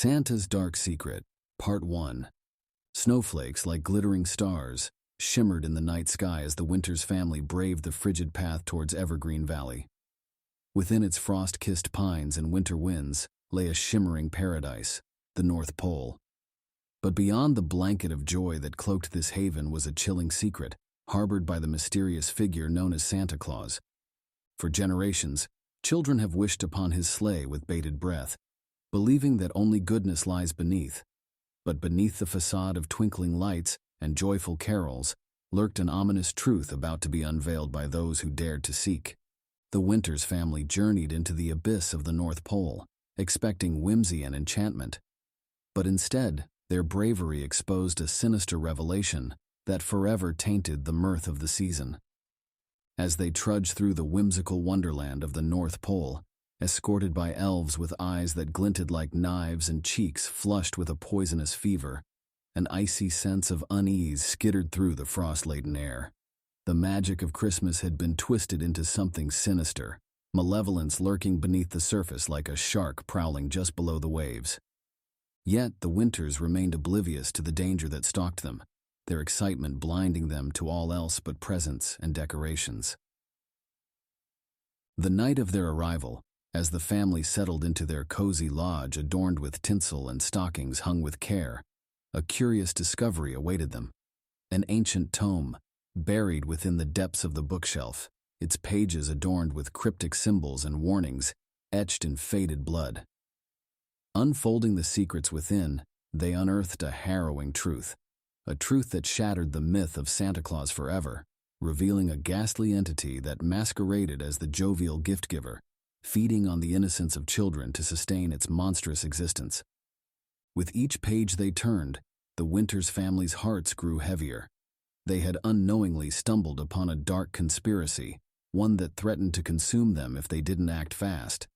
Santa's Dark Secret, Part 1. Snowflakes like glittering stars shimmered in the night sky as the Winters family braved the frigid path towards Evergreen Valley. Within its frost-kissed pines and winter winds lay a shimmering paradise, the North Pole. But beyond the blanket of joy that cloaked this haven was a chilling secret, harbored by the mysterious figure known as Santa Claus. For generations, children have wished upon his sleigh with bated breath, believing that only goodness lies beneath. But beneath the facade of twinkling lights and joyful carols lurked an ominous truth about to be unveiled by those who dared to seek. The Winters family journeyed into the abyss of the North Pole, expecting whimsy and enchantment. But instead, their bravery exposed a sinister revelation that forever tainted the mirth of the season. As they trudged through the whimsical wonderland of the North Pole, escorted by elves with eyes that glinted like knives and cheeks flushed with a poisonous fever, an icy sense of unease skittered through the frost-laden air. The magic of Christmas had been twisted into something sinister, malevolence lurking beneath the surface like a shark prowling just below the waves. Yet the Winters remained oblivious to the danger that stalked them, their excitement blinding them to all else but presents and decorations. The night of their arrival, as the family settled into their cozy lodge adorned with tinsel and stockings hung with care, a curious discovery awaited them. An ancient tome, buried within the depths of the bookshelf, its pages adorned with cryptic symbols and warnings, etched in faded blood. Unfolding the secrets within, they unearthed a harrowing truth, a truth that shattered the myth of Santa Claus forever, revealing a ghastly entity that masqueraded as the jovial gift-giver, feeding on the innocence of children to sustain its monstrous existence. With each page they turned, the Winters family's hearts grew heavier. They had unknowingly stumbled upon a dark conspiracy, one that threatened to consume them if they didn't act fast.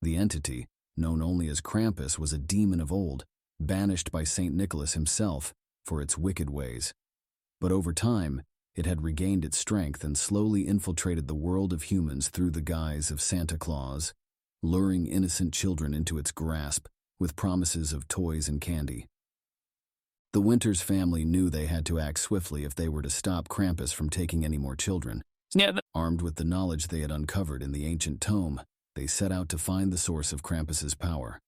The entity, known only as Krampus, was a demon of old, banished by St. Nicholas himself for its wicked ways. But over time, it had regained its strength and slowly infiltrated the world of humans through the guise of Santa Claus, luring innocent children into its grasp with promises of toys and candy. The Winters family knew they had to act swiftly if they were to stop Krampus from taking any more children. Armed with the knowledge they had uncovered in the ancient tome, they set out to find the source of Krampus's power.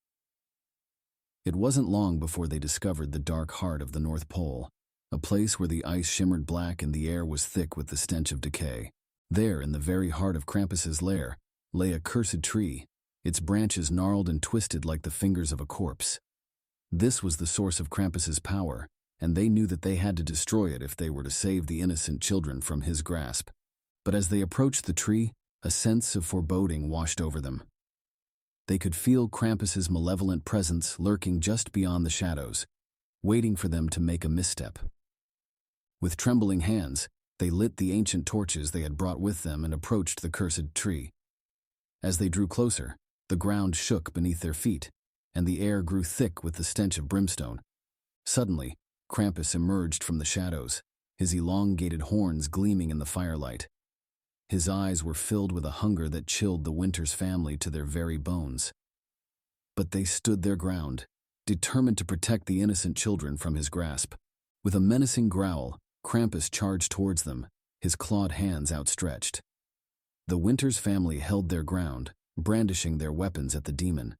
It wasn't long before they discovered the dark heart of the North Pole, a place where the ice shimmered black and the air was thick with the stench of decay. There, in the very heart of Krampus's lair, lay a cursed tree, its branches gnarled and twisted like the fingers of a corpse. This was the source of Krampus's power, and they knew that they had to destroy it if they were to save the innocent children from his grasp. But as they approached the tree, a sense of foreboding washed over them. They could feel Krampus's malevolent presence lurking just beyond the shadows, waiting for them to make a misstep. With trembling hands, they lit the ancient torches they had brought with them and approached the cursed tree. As they drew closer, the ground shook beneath their feet, and the air grew thick with the stench of brimstone. Suddenly, Krampus emerged from the shadows, his elongated horns gleaming in the firelight. His eyes were filled with a hunger that chilled the Winters family to their very bones. But they stood their ground, determined to protect the innocent children from his grasp. With a menacing growl, Krampus charged towards them, his clawed hands outstretched. The Winters family held their ground, brandishing their weapons at the demon.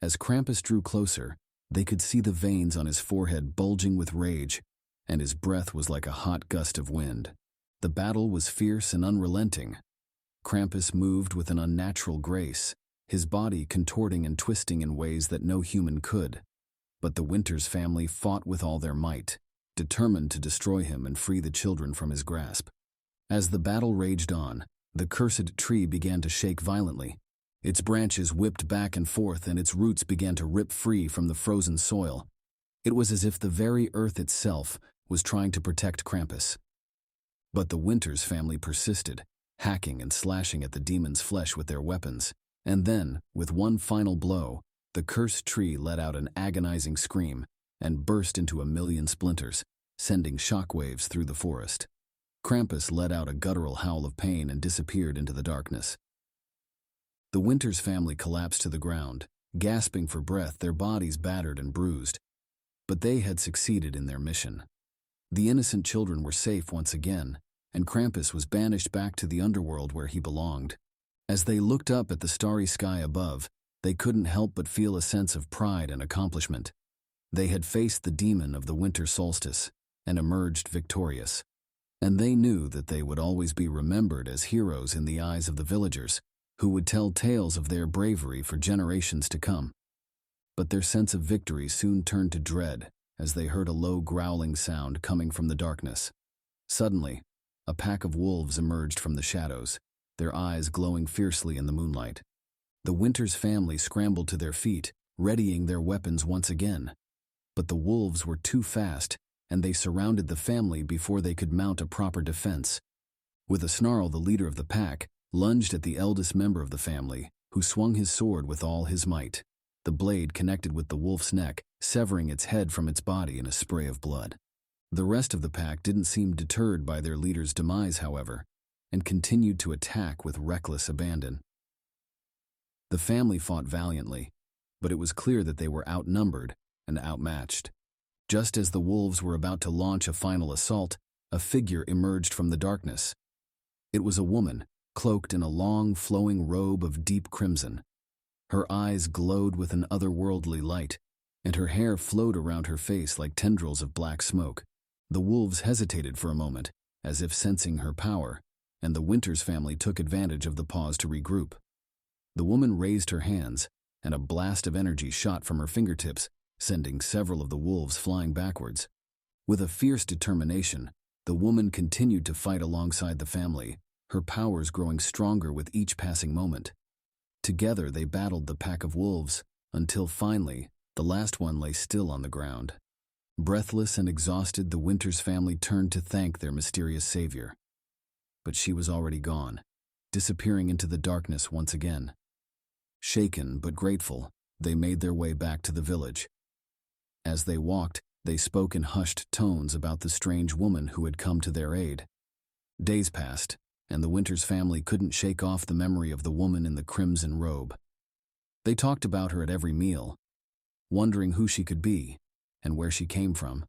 As Krampus drew closer, they could see the veins on his forehead bulging with rage, and his breath was like a hot gust of wind. The battle was fierce and unrelenting. Krampus moved with an unnatural grace, his body contorting and twisting in ways that no human could. But the Winters family fought with all their might, determined to destroy him and free the children from his grasp. As the battle raged on, the cursed tree began to shake violently. Its branches whipped back and forth and its roots began to rip free from the frozen soil. It was as if the very earth itself was trying to protect Krampus. But the Winters family persisted, hacking and slashing at the demon's flesh with their weapons. And then, with one final blow, the cursed tree let out an agonizing scream and burst into a million splinters, sending shockwaves through the forest. Krampus let out a guttural howl of pain and disappeared into the darkness. The Winters family collapsed to the ground, gasping for breath, their bodies battered and bruised. But they had succeeded in their mission. The innocent children were safe once again, and Krampus was banished back to the underworld where he belonged. As they looked up at the starry sky above, they couldn't help but feel a sense of pride and accomplishment. They had faced the demon of the winter solstice and emerged victorious. And they knew that they would always be remembered as heroes in the eyes of the villagers, who would tell tales of their bravery for generations to come. But their sense of victory soon turned to dread as they heard a low growling sound coming from the darkness. Suddenly, a pack of wolves emerged from the shadows, their eyes glowing fiercely in the moonlight. The Winters family scrambled to their feet, readying their weapons once again. But the wolves were too fast, and they surrounded the family before they could mount a proper defense. With a snarl, the leader of the pack lunged at the eldest member of the family, who swung his sword with all his might. The blade connected with the wolf's neck, severing its head from its body in a spray of blood. The rest of the pack didn't seem deterred by their leader's demise, however, and continued to attack with reckless abandon. The family fought valiantly, but it was clear that they were outnumbered and outmatched. Just as the wolves were about to launch a final assault, a figure emerged from the darkness. It was a woman, cloaked in a long, flowing robe of deep crimson. Her eyes glowed with an otherworldly light, and her hair flowed around her face like tendrils of black smoke. The wolves hesitated for a moment, as if sensing her power, and the Winters family took advantage of the pause to regroup. The woman raised her hands, and a blast of energy shot from her fingertips, sending several of the wolves flying backwards. With a fierce determination, the woman continued to fight alongside the family, her powers growing stronger with each passing moment. Together they battled the pack of wolves, until finally, the last one lay still on the ground. Breathless and exhausted, the Winters family turned to thank their mysterious savior. But she was already gone, disappearing into the darkness once again. Shaken but grateful, they made their way back to the village. As they walked, they spoke in hushed tones about the strange woman who had come to their aid. Days passed, and the Winters family couldn't shake off the memory of the woman in the crimson robe. They talked about her at every meal, wondering who she could be and where she came from.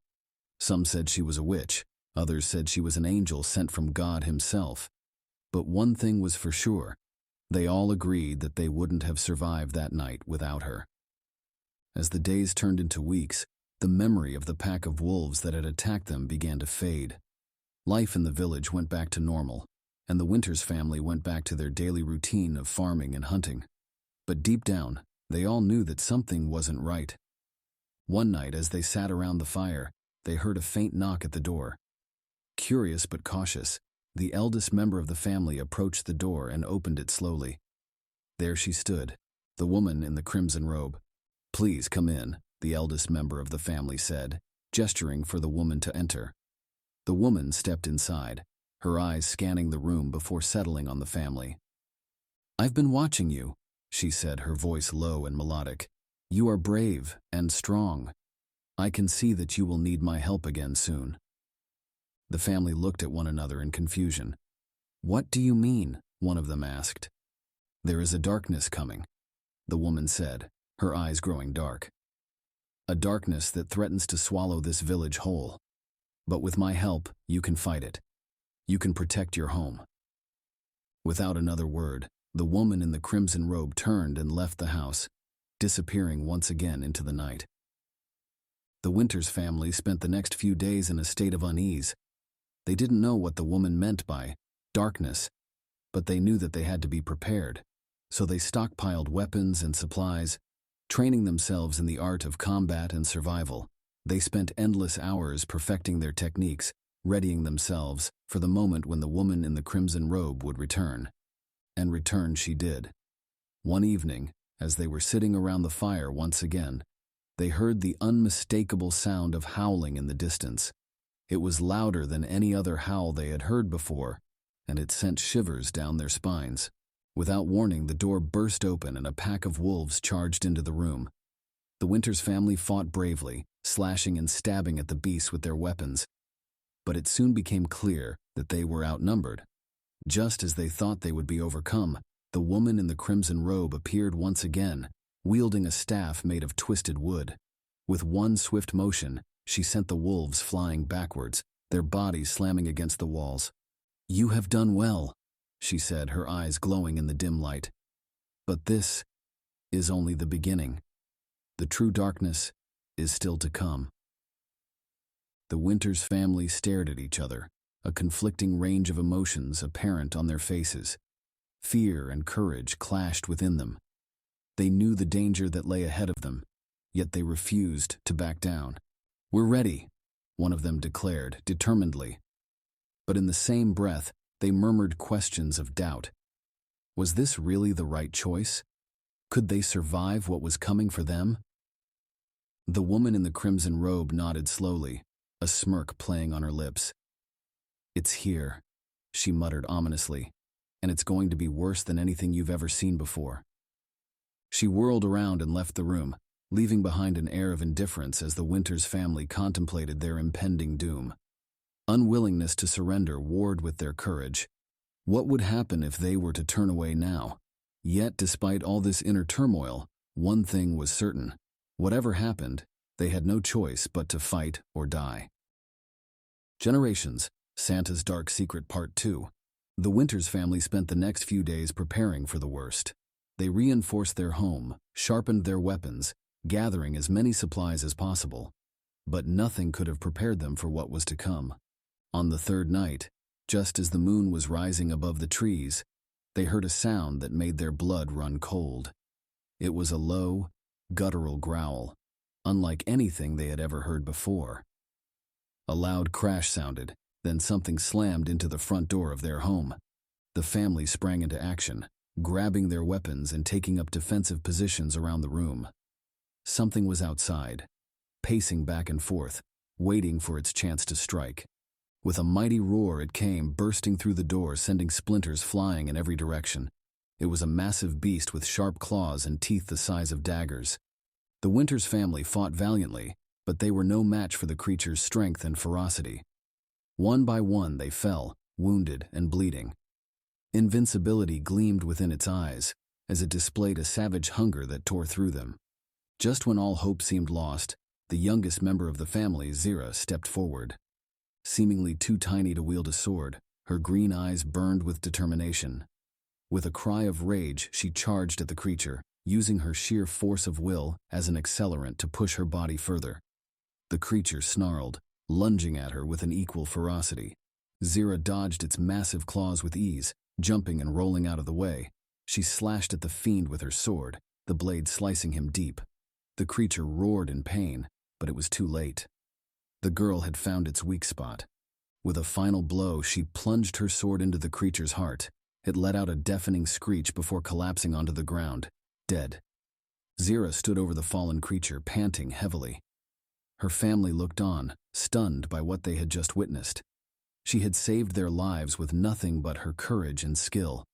Some said she was a witch, others said she was an angel sent from God himself. But one thing was for sure, they all agreed that they wouldn't have survived that night without her. As the days turned into weeks, the memory of the pack of wolves that had attacked them began to fade. Life in the village went back to normal, and the Winters family went back to their daily routine of farming and hunting. But deep down, they all knew that something wasn't right. One night, as they sat around the fire, they heard a faint knock at the door. Curious but cautious, the eldest member of the family approached the door and opened it slowly. There she stood, the woman in the crimson robe. "Please come in," the eldest member of the family said, gesturing for the woman to enter. The woman stepped inside, her eyes scanning the room before settling on the family. "I've been watching you," she said, her voice low and melodic. "You are brave and strong. I can see that you will need my help again soon." The family looked at one another in confusion. "What do you mean?" one of them asked. "There is a darkness coming," the woman said, her eyes growing dark. "A darkness that threatens to swallow this village whole. But with my help, you can fight it. You can protect your home." Without another word, the woman in the crimson robe turned and left the house, disappearing once again into the night. The Winters family spent the next few days in a state of unease. They didn't know what the woman meant by darkness, but they knew that they had to be prepared, so they stockpiled weapons and supplies, training themselves in the art of combat and survival. They spent endless hours perfecting their techniques, readying themselves for the moment when the woman in the crimson robe would return. And return she did. One evening, as they were sitting around the fire once again, they heard the unmistakable sound of howling in the distance. It was louder than any other howl they had heard before, and it sent shivers down their spines. Without warning, the door burst open and a pack of wolves charged into the room. The Winters family fought bravely, slashing and stabbing at the beasts with their weapons. But it soon became clear that they were outnumbered. Just as they thought they would be overcome, the woman in the crimson robe appeared once again, wielding a staff made of twisted wood. With one swift motion, she sent the wolves flying backwards, their bodies slamming against the walls. "You have done well," she said, her eyes glowing in the dim light. "But this is only the beginning. The true darkness is still to come." The Winters family stared at each other, a conflicting range of emotions apparent on their faces. Fear and courage clashed within them. They knew the danger that lay ahead of them, yet they refused to back down. "We're ready," one of them declared, determinedly. But in the same breath, they murmured questions of doubt. Was this really the right choice? Could they survive what was coming for them? The woman in the crimson robe nodded slowly, a smirk playing on her lips. "It's here," she muttered ominously, "and it's going to be worse than anything you've ever seen before." She whirled around and left the room, leaving behind an air of indifference as the Winters family contemplated their impending doom. Unwillingness to surrender warred with their courage. What would happen if they were to turn away now? Yet, despite all this inner turmoil, one thing was certain. Whatever happened, they had no choice but to fight or die. Generations, Santa's Dark Secret Part 2. The Winters family spent the next few days preparing for the worst. They reinforced their home, sharpened their weapons, gathering as many supplies as possible. But nothing could have prepared them for what was to come. On the third night, just as the moon was rising above the trees, they heard a sound that made their blood run cold. It was a low, guttural growl, unlike anything they had ever heard before. A loud crash sounded, then something slammed into the front door of their home. The family sprang into action, grabbing their weapons and taking up defensive positions around the room. Something was outside, pacing back and forth, waiting for its chance to strike. With a mighty roar it came, bursting through the door, sending splinters flying in every direction. It was a massive beast with sharp claws and teeth the size of daggers. The Winters family fought valiantly, but they were no match for the creature's strength and ferocity. One by one they fell, wounded and bleeding. Invincibility gleamed within its eyes, as it displayed a savage hunger that tore through them. Just when all hope seemed lost, the youngest member of the family, Zira, stepped forward. Seemingly too tiny to wield a sword, her green eyes burned with determination. With a cry of rage, she charged at the creature, using her sheer force of will as an accelerant to push her body further. The creature snarled, lunging at her with an equal ferocity. Zira dodged its massive claws with ease, jumping and rolling out of the way. She slashed at the fiend with her sword, the blade slicing him deep. The creature roared in pain, but it was too late. The girl had found its weak spot. With a final blow, she plunged her sword into the creature's heart. It let out a deafening screech before collapsing onto the ground, dead. Zira stood over the fallen creature, panting heavily. Her family looked on, stunned by what they had just witnessed. She had saved their lives with nothing but her courage and skill.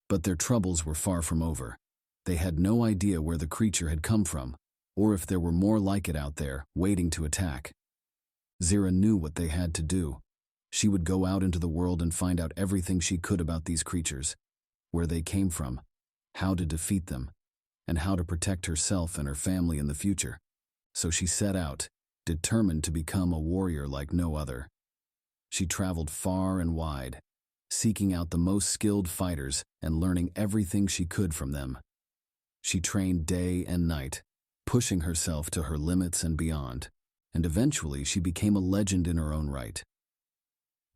But their troubles were far from over. They had no idea where the creature had come from, or if there were more like it out there, waiting to attack. Zira knew what they had to do. She would go out into the world and find out everything she could about these creatures, where they came from, how to defeat them, and how to protect herself and her family in the future. So she set out, determined to become a warrior like no other. She traveled far and wide, seeking out the most skilled fighters and learning everything she could from them. She trained day and night, pushing herself to her limits and beyond, and eventually she became a legend in her own right.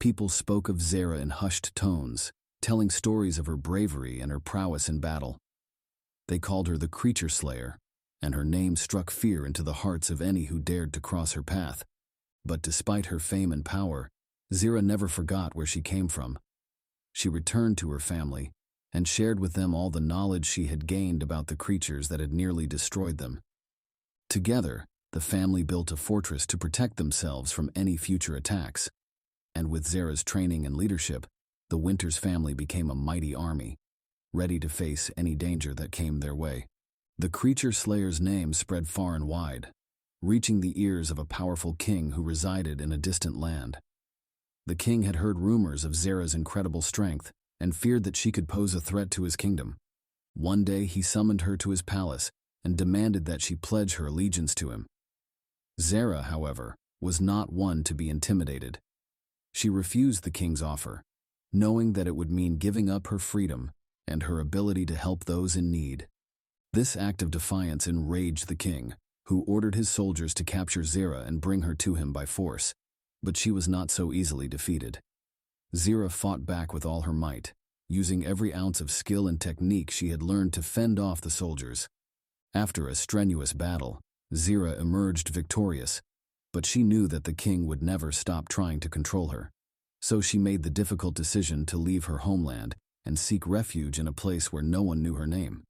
People spoke of Zira in hushed tones, telling stories of her bravery and her prowess in battle. They called her the Creature Slayer, and her name struck fear into the hearts of any who dared to cross her path. But despite her fame and power, Zira never forgot where she came from. She returned to her family and shared with them all the knowledge she had gained about the creatures that had nearly destroyed them. Together, the family built a fortress to protect themselves from any future attacks. And with Zira's training and leadership, the Winters family became a mighty army, ready to face any danger that came their way. The Creature Slayer's name spread far and wide, reaching the ears of a powerful king who resided in a distant land. The king had heard rumors of Zira's incredible strength and feared that she could pose a threat to his kingdom. One day he summoned her to his palace, and demanded that she pledge her allegiance to him. Zara, however, was not one to be intimidated. She refused the king's offer, knowing that it would mean giving up her freedom and her ability to help those in need. This act of defiance enraged the king, who ordered his soldiers to capture Zara and bring her to him by force. But she was not so easily defeated. Zara fought back with all her might, using every ounce of skill and technique she had learned to fend off the soldiers. After a strenuous battle, Zara emerged victorious, but she knew that the king would never stop trying to control her. So she made the difficult decision to leave her homeland and seek refuge in a place where no one knew her name.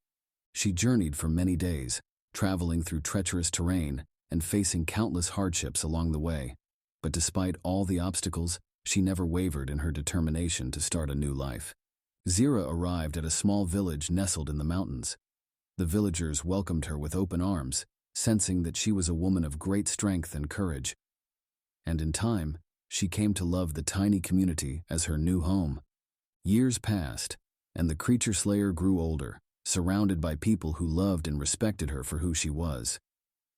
She journeyed for many days, traveling through treacherous terrain and facing countless hardships along the way. But despite all the obstacles, she never wavered in her determination to start a new life. Zara arrived at a small village nestled in the mountains. The villagers welcomed her with open arms, sensing that she was a woman of great strength and courage. And in time, she came to love the tiny community as her new home. Years passed, and the creature slayer grew older, surrounded by people who loved and respected her for who she was.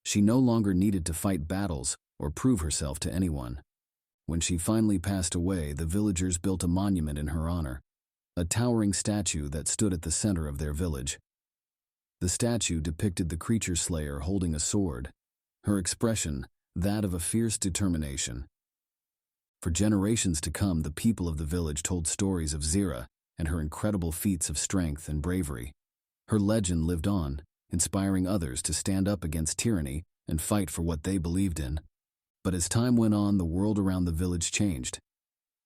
She no longer needed to fight battles or prove herself to anyone. When she finally passed away, the villagers built a monument in her honor, a towering statue that stood at the center of their village. The statue depicted the creature slayer holding a sword, her expression that of a fierce determination. For generations to come, the people of the village told stories of Zara and her incredible feats of strength and bravery. Her legend lived on, inspiring others to stand up against tyranny and fight for what they believed in. But as time went on, the world around the village changed.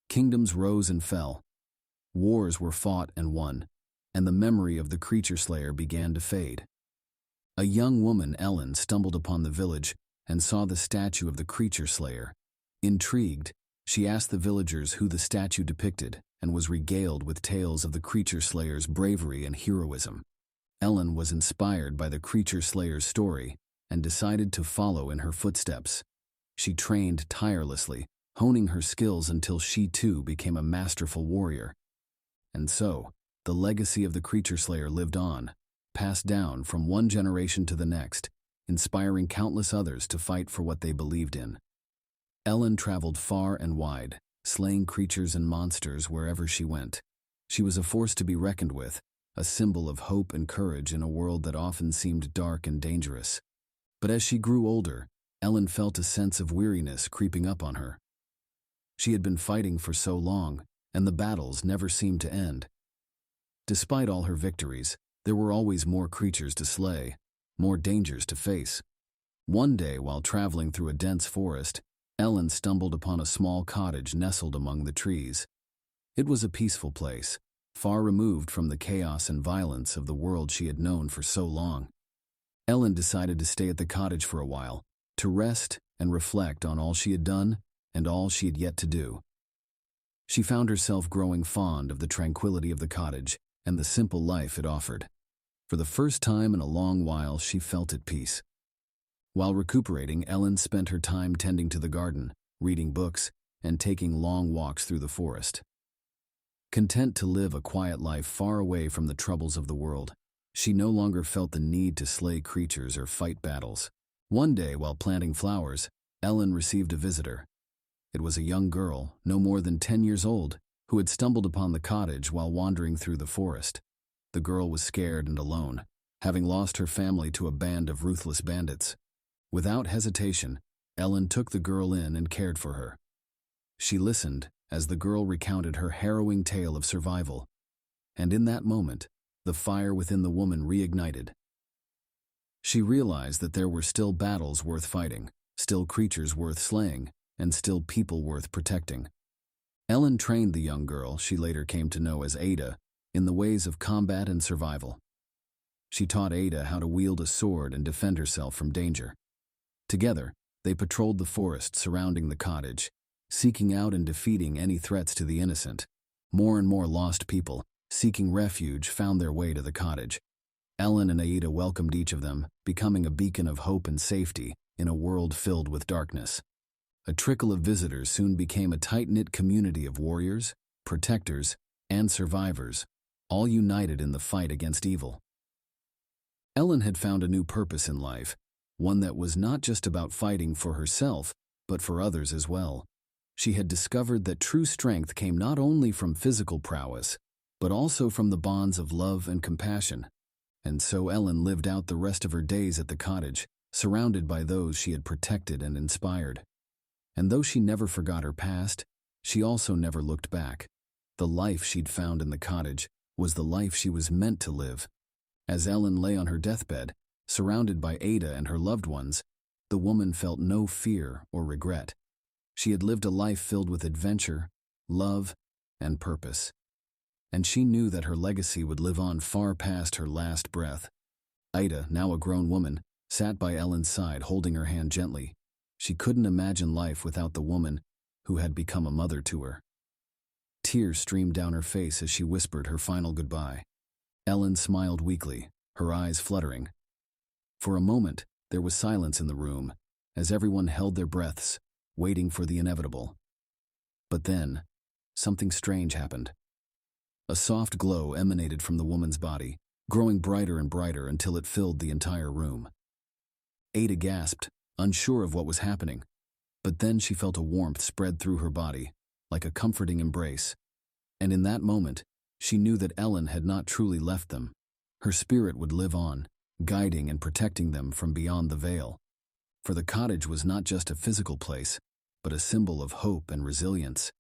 Kingdoms rose and fell. Wars were fought and won, and the memory of the creature slayer began to fade. A young woman, Ellen, stumbled upon the village and saw the statue of the creature slayer. Intrigued, she asked the villagers who the statue depicted and was regaled with tales of the creature slayer's bravery and heroism. Ellen was inspired by the creature slayer's story and decided to follow in her footsteps. She trained tirelessly, honing her skills until she too became a masterful warrior. And so, the legacy of the creature slayer lived on, passed down from one generation to the next, inspiring countless others to fight for what they believed in. Ellen traveled far and wide, slaying creatures and monsters wherever she went. She was a force to be reckoned with, a symbol of hope and courage in a world that often seemed dark and dangerous. But as she grew older, Ellen felt a sense of weariness creeping up on her. She had been fighting for so long, and the battles never seemed to end. Despite all her victories, there were always more creatures to slay, more dangers to face. One day, while traveling through a dense forest, Ellen stumbled upon a small cottage nestled among the trees. It was a peaceful place, far removed from the chaos and violence of the world she had known for so long. Ellen decided to stay at the cottage for a while, to rest and reflect on all she had done and all she had yet to do. She found herself growing fond of the tranquility of the cottage and the simple life it offered. For the first time in a long while, she felt at peace. While recuperating, Ellen spent her time tending to the garden, reading books, and taking long walks through the forest. Content to live a quiet life far away from the troubles of the world, she no longer felt the need to slay creatures or fight battles. One day, while planting flowers, Ellen received a visitor. It was a young girl, no more than 10 years old, who had stumbled upon the cottage while wandering through the forest. The girl was scared and alone, having lost her family to a band of ruthless bandits. Without hesitation, Ellen took the girl in and cared for her. She listened as the girl recounted her harrowing tale of survival. And in that moment, the fire within the woman reignited. She realized that there were still battles worth fighting, still creatures worth slaying, and still people worth protecting. Ellen trained the young girl, she later came to know as Ada, in the ways of combat and survival. She taught Ada how to wield a sword and defend herself from danger. Together, they patrolled the forest surrounding the cottage, seeking out and defeating any threats to the innocent. More and more lost people, seeking refuge, found their way to the cottage. Ellen and Ada welcomed each of them, becoming a beacon of hope and safety in a world filled with darkness. A trickle of visitors soon became a tight-knit community of warriors, protectors, and survivors, all united in the fight against evil. Ellen had found a new purpose in life, one that was not just about fighting for herself, but for others as well. She had discovered that true strength came not only from physical prowess, but also from the bonds of love and compassion. And so Ellen lived out the rest of her days at the cottage, surrounded by those she had protected and inspired. And though she never forgot her past, she also never looked back. The life she'd found in the cottage was the life she was meant to live. As Ellen lay on her deathbed, surrounded by Ada and her loved ones, the woman felt no fear or regret. She had lived a life filled with adventure, love, and purpose. And she knew that her legacy would live on far past her last breath. Ada, now a grown woman, sat by Ellen's side holding her hand gently. She couldn't imagine life without the woman who had become a mother to her. Tears streamed down her face as she whispered her final goodbye. Ellen smiled weakly, her eyes fluttering. For a moment, there was silence in the room, as everyone held their breaths, waiting for the inevitable. But then, something strange happened. A soft glow emanated from the woman's body, growing brighter and brighter until it filled the entire room. Ada gasped, unsure of what was happening, but then she felt a warmth spread through her body, like a comforting embrace. And in that moment, she knew that Ellen had not truly left them. Her spirit would live on, guiding and protecting them from beyond the veil. For the cottage was not just a physical place, but a symbol of hope and resilience.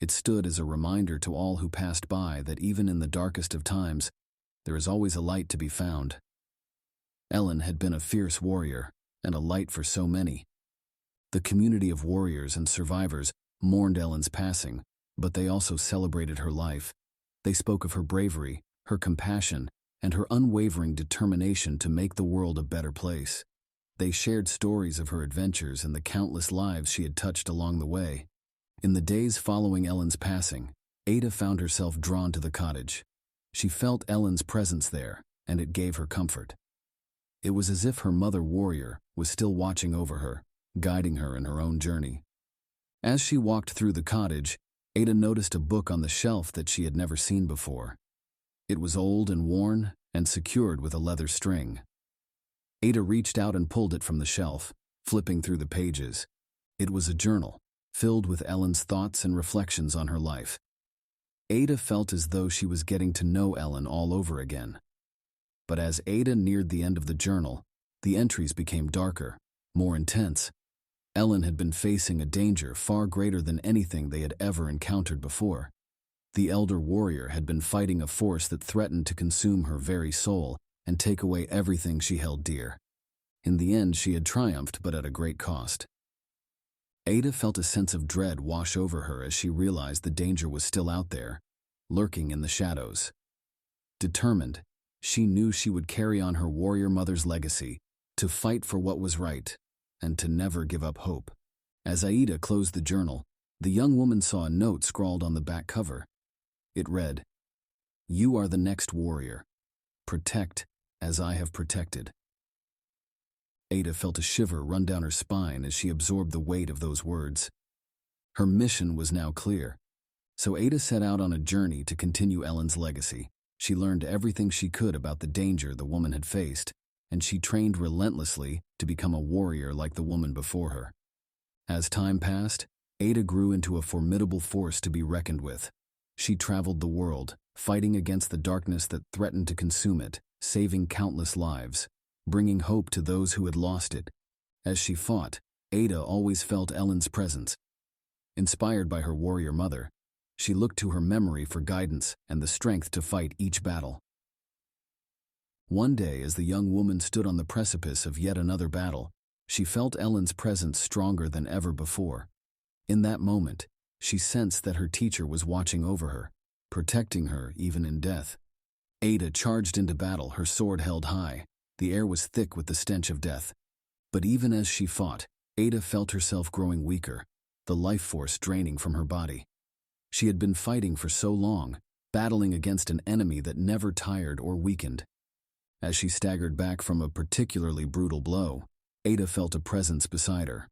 It stood as a reminder to all who passed by that even in the darkest of times, there is always a light to be found. Ellen had been a fierce warrior, and a light for so many. The community of warriors and survivors mourned Ellen's passing, but they also celebrated her life. They spoke of her bravery, her compassion, and her unwavering determination to make the world a better place. They shared stories of her adventures and the countless lives she had touched along the way. In the days following Ellen's passing, Ada found herself drawn to the cottage. She felt Ellen's presence there, and it gave her comfort. It was as if her mother warrior was still watching over her, guiding her in her own journey. As she walked through the cottage, Ada noticed a book on the shelf that she had never seen before. It was old and worn, and secured with a leather string. Ada reached out and pulled it from the shelf, flipping through the pages. It was a journal, filled with Ellen's thoughts and reflections on her life. Ada felt as though she was getting to know Ellen all over again. But as Ada neared the end of the journal, the entries became darker, more intense. Ellen had been facing a danger far greater than anything they had ever encountered before. The elder warrior had been fighting a force that threatened to consume her very soul and take away everything she held dear. In the end, she had triumphed, but at a great cost. Ada felt a sense of dread wash over her as she realized the danger was still out there, lurking in the shadows. Determined, she knew she would carry on her warrior mother's legacy, to fight for what was right, and to never give up hope. As Ada closed the journal, the young woman saw a note scrawled on the back cover. It read, "You are the next warrior. Protect as I have protected." Ada felt a shiver run down her spine as she absorbed the weight of those words. Her mission was now clear, so Ada set out on a journey to continue Ellen's legacy. She learned everything she could about the danger the woman had faced, and she trained relentlessly to become a warrior like the woman before her. As time passed, Ada grew into a formidable force to be reckoned with. She traveled the world, fighting against the darkness that threatened to consume it, saving countless lives, bringing hope to those who had lost it. As she fought, Ada always felt Ellen's presence. Inspired by her warrior mother, she looked to her memory for guidance and the strength to fight each battle. One day, as the young woman stood on the precipice of yet another battle, she felt Ellen's presence stronger than ever before. In that moment, she sensed that her teacher was watching over her, protecting her even in death. Ada charged into battle, her sword held high. The air was thick with the stench of death. But even as she fought, Ada felt herself growing weaker, the life force draining from her body. She had been fighting for so long, battling against an enemy that never tired or weakened. As she staggered back from a particularly brutal blow, Ada felt a presence beside her.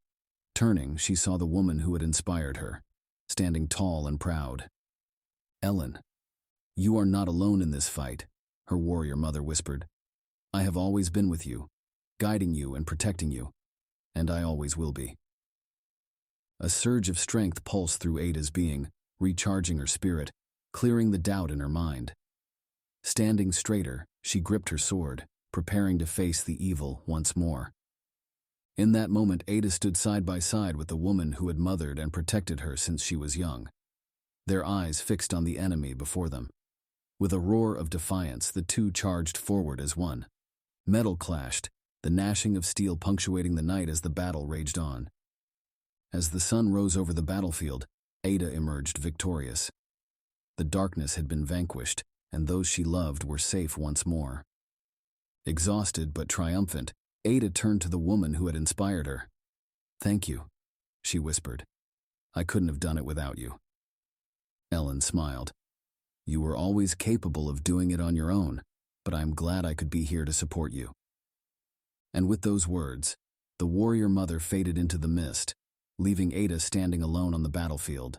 Turning, she saw the woman who had inspired her, standing tall and proud. "Ellen, you are not alone in this fight," her warrior mother whispered. I have always been with you, guiding you and protecting you, and I always will be." A surge of strength pulsed through Ada's being, recharging her spirit, clearing the doubt in her mind. Standing straighter, she gripped her sword, preparing to face the evil once more. In that moment, Ada stood side by side with the woman who had mothered and protected her since she was young, their eyes fixed on the enemy before them. With a roar of defiance, the two charged forward as one. Metal clashed, the gnashing of steel punctuating the night as the battle raged on. As the sun rose over the battlefield, Ada emerged victorious. The darkness had been vanquished, and those she loved were safe once more. Exhausted but triumphant, Ada turned to the woman who had inspired her. "Thank you," she whispered. "I couldn't have done it without you." Ellen smiled. "You were always capable of doing it on your own, but I'm glad I could be here to support you." And with those words, the warrior mother faded into the mist, leaving Ada standing alone on the battlefield.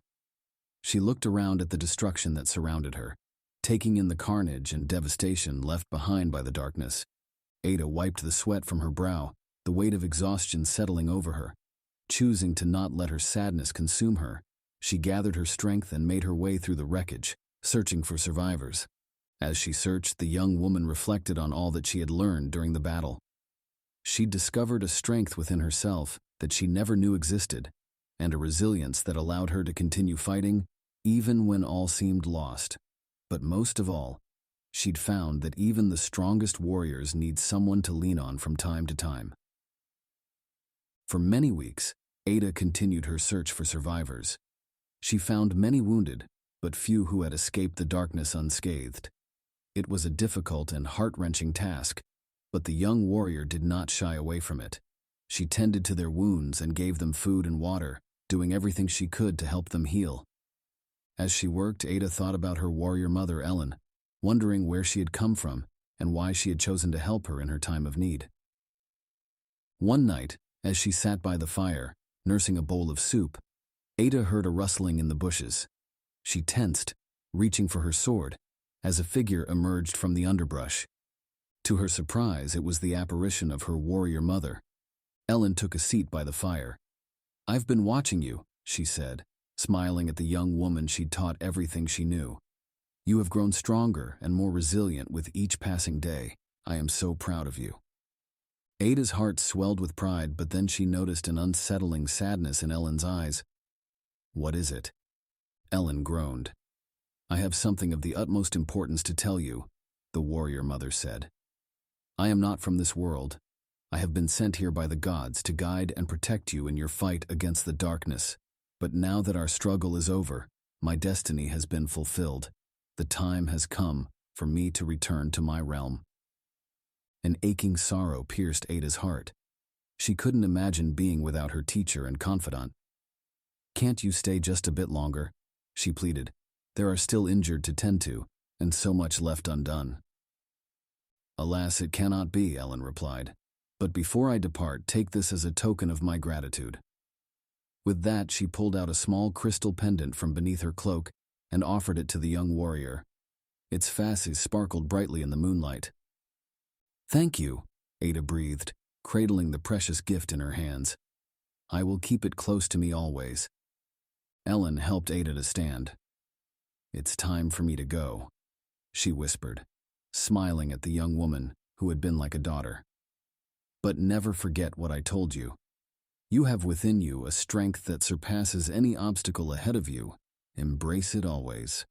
She looked around at the destruction that surrounded her, taking in the carnage and devastation left behind by the darkness. Ada wiped the sweat from her brow, the weight of exhaustion settling over her. Choosing to not let her sadness consume her, she gathered her strength and made her way through the wreckage, searching for survivors. As she searched, the young woman reflected on all that she had learned during the battle. She discovered a strength within herself that she never knew existed, and a resilience that allowed her to continue fighting even when all seemed lost. But most of all, she'd found that even the strongest warriors need someone to lean on from time to time. For many weeks, Ada continued her search for survivors. She found many wounded, but few who had escaped the darkness unscathed. It was a difficult and heart-wrenching task, but the young warrior did not shy away from it. She tended to their wounds and gave them food and water, doing everything she could to help them heal. As she worked, Ada thought about her warrior mother, Ellen, wondering where she had come from and why she had chosen to help her in her time of need. One night, as she sat by the fire, nursing a bowl of soup, Ada heard a rustling in the bushes. She tensed, reaching for her sword, as a figure emerged from the underbrush. To her surprise, it was the apparition of her warrior mother. Ellen took a seat by the fire. "I've been watching you," she said, smiling at the young woman she'd taught everything she knew. "You have grown stronger and more resilient with each passing day. I am so proud of you." Ada's heart swelled with pride, but then she noticed an unsettling sadness in Ellen's eyes. "What is it?" Ellen groaned. "I have something of the utmost importance to tell you," the warrior mother said. "I am not from this world. I have been sent here by the gods to guide and protect you in your fight against the darkness. But now that our struggle is over, my destiny has been fulfilled. The time has come for me to return to my realm." An aching sorrow pierced Ada's heart. She couldn't imagine being without her teacher and confidant. "Can't you stay just a bit longer?" she pleaded. "There are still injured to tend to, and so much left undone." "Alas, it cannot be," Ellen replied. "But before I depart, take this as a token of my gratitude." With that, she pulled out a small crystal pendant from beneath her cloak and offered it to the young warrior. Its facets sparkled brightly in the moonlight. "Thank you," Ada breathed, cradling the precious gift in her hands. "I will keep it close to me always." Ellen helped Ada to stand. "It's time for me to go," she whispered, smiling at the young woman who had been like a daughter. "But never forget what I told you. You have within you a strength that surpasses any obstacle ahead of you. Embrace it always."